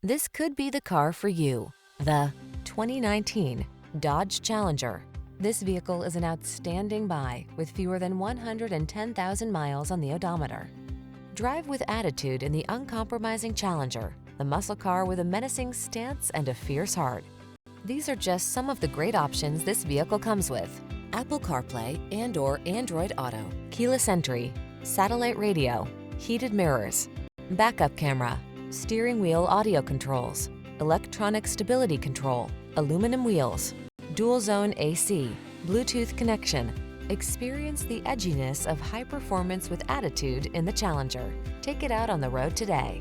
This could be the car for you. The 2019 Dodge Challenger. This vehicle is an outstanding buy with fewer than 110,000 miles on the odometer. Drive with attitude in the uncompromising Challenger, the muscle car with a menacing stance and a fierce heart. These are just some of the great options this vehicle comes with: Apple CarPlay and/or Android Auto, keyless entry, satellite radio, heated mirrors, backup camera, steering wheel audio controls, electronic stability control, aluminum wheels, dual zone AC, Bluetooth connection. Experience the edginess of high performance with attitude in the Challenger. Take it out on the road today.